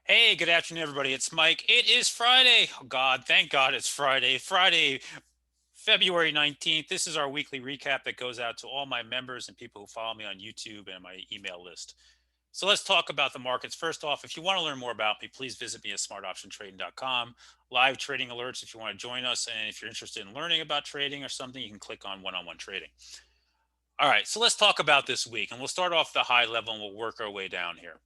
Hey, good afternoon, everybody. It's Mike. It is Friday. Oh, God, thank God it's Friday. Friday, February 19th. This is our weekly recap that goes out to all my members and people who follow me on YouTube and my email list. So let's talk about the markets. First off, if you want to learn more about me, please visit me at smartoptiontrading.com. Live trading alerts if you want to join us. And if you're interested in learning about trading or something, you can click on one on one trading. All right, so let's talk about this week. And we'll start off the high level and we'll work our way down here.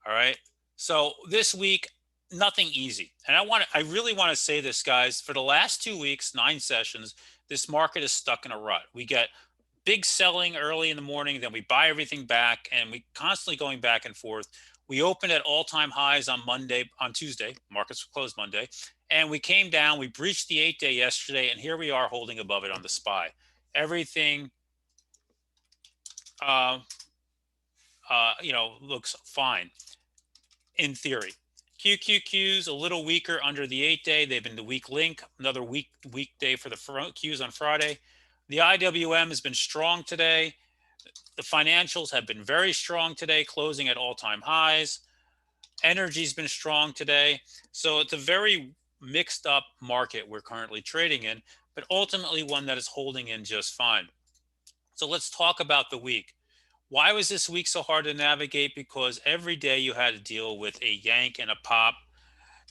All right. So this week, nothing easy. And I really want to say this, guys. For the last 2 weeks, 9 sessions, this market is stuck in a rut. We get big selling early in the morning, then we buy everything back, and we constantly going back and forth. We opened at all-time highs on Tuesday. Markets were closed Monday, and we came down. We breached the 8-day yesterday, and here we are holding above it on the SPY. Everything, uh, looks fine in theory. QQQ's a little weaker under the 8-day. They've been the weak link. Another weak day for the Qs on Friday. The IWM has been strong today. The financials have been very strong today, closing at all-time highs. Energy's been strong today. So it's a very mixed up market we're currently trading in, but ultimately one that is holding in just fine. So let's talk about the week. Why was this week so hard to navigate? Because every day you had to deal with a yank and a pop,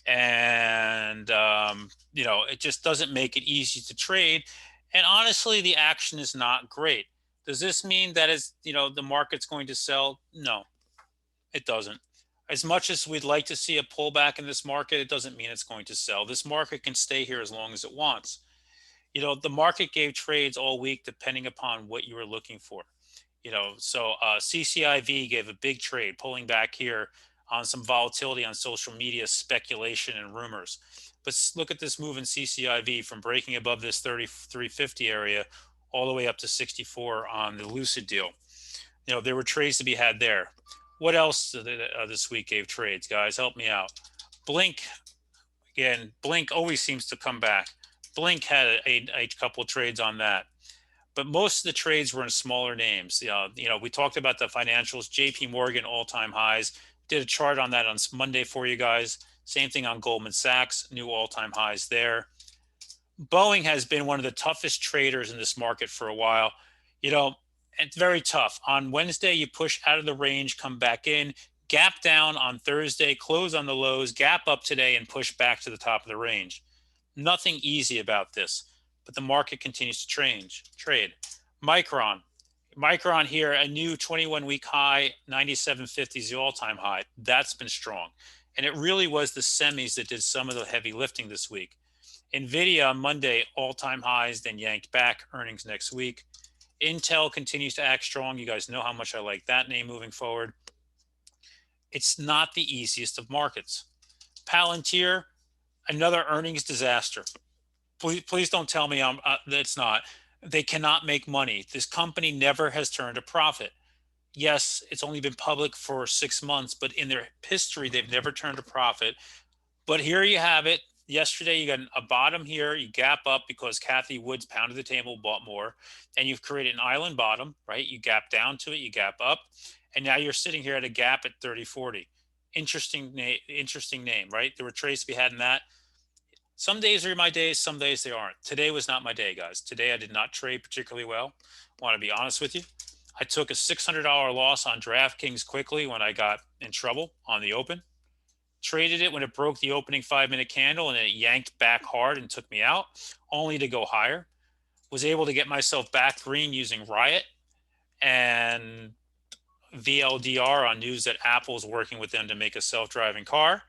and it just doesn't make it easy to trade. And honestly, the action is not great. Does this mean that the market's going to sell? No, it doesn't. As much as we'd like to see a pullback in this market, it doesn't mean it's going to sell. This market can stay here as long as it wants. The market gave trades all week depending upon what you were looking for. So CCIV gave a big trade, pulling back here on some volatility on social media, speculation, and rumors. But look at this move in CCIV from breaking above this 3350 area all the way up to 64 on the Lucid deal. There were trades to be had there. What else this week gave trades, guys? Help me out. Blink, again, Blink always seems to come back. Blink had a couple trades on that, but most of the trades were in smaller names. We talked about the financials. JP Morgan all-time highs. Did a chart on that on Monday for you guys. Same thing on Goldman Sachs, new all-time highs there. Boeing has been one of the toughest traders in this market for a while. It's very tough. On Wednesday, you push out of the range, come back in, gap down on Thursday, close on the lows, gap up today, and push back to the top of the range. Nothing easy about this, but the market continues to trade. Micron. Micron here, a new 21-week high, 97.50 is the all-time high. That's been strong. And it really was the semis that did some of the heavy lifting this week. NVIDIA on Monday, all-time highs, then yanked back, earnings next week. Intel continues to act strong. You guys know how much I like that name moving forward. It's not the easiest of markets. Palantir, another earnings disaster. Please don't tell me it's not. They cannot make money. This company never has turned a profit. Yes, it's only been public for 6 months, but in their history, they've never turned a profit. But here you have it. Yesterday, you got a bottom here. You gap up because Kathy Woods pounded the table, bought more, and you've created an island bottom, right? You gap down to it, you gap up, and now you're sitting here at a gap at 3040. Interesting name, right? There were trades to be had in that. Some days are my days, some days they aren't. Today was not my day, guys. Today I did not trade particularly well. I want to be honest with you. I took a $600 loss on DraftKings quickly when I got in trouble on the open. Traded it when it broke the opening 5 minute candle and it yanked back hard and took me out, only to go higher. Was able to get myself back green using Riot and VLDR on news that Apple's working with them to make a self driving car.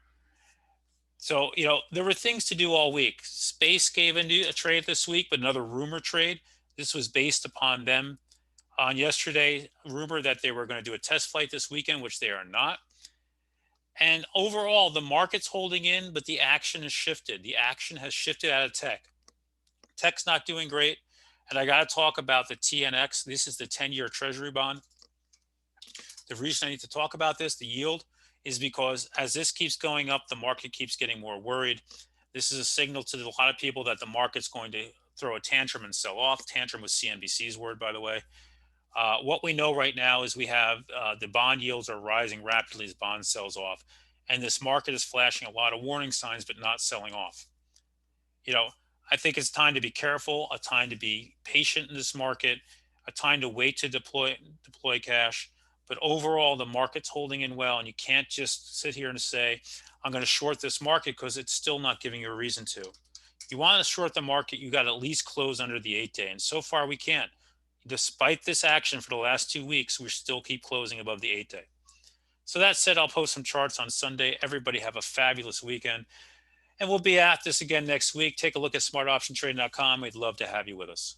So, there were things to do all week. Space gave a trade this week, but another rumor trade. This was based upon them on yesterday, rumor that they were going to do a test flight this weekend, which they are not. And overall, the market's holding in, but the action has shifted. The action has shifted out of tech. Tech's not doing great. And I got to talk about the TNX. This is the 10-year Treasury bond. The reason I need to talk about this, the yield, is because as this keeps going up, the market keeps getting more worried. This is a signal to a lot of people that the market's going to throw a tantrum and sell off. Tantrum was CNBC's word, by the way. What we know right now is we have the bond yields are rising rapidly as bond sells off. and this market is flashing a lot of warning signs, but not selling off. You know, I think it's time to be careful, a time to be patient in this market, a time to wait to deploy cash. But overall, the market's holding in well, and you can't just sit here and say, "I'm going to short this market," because it's still not giving you a reason to. You want to short the market, you got to at least close under the 8 day, and so far we can't. Despite this action for the last 2 weeks, we still keep closing above the 8 day. So that said, I'll post some charts on Sunday. Everybody have a fabulous weekend. And we'll be at this again next week. Take a look at smartoptiontrading.com. We'd love to have you with us.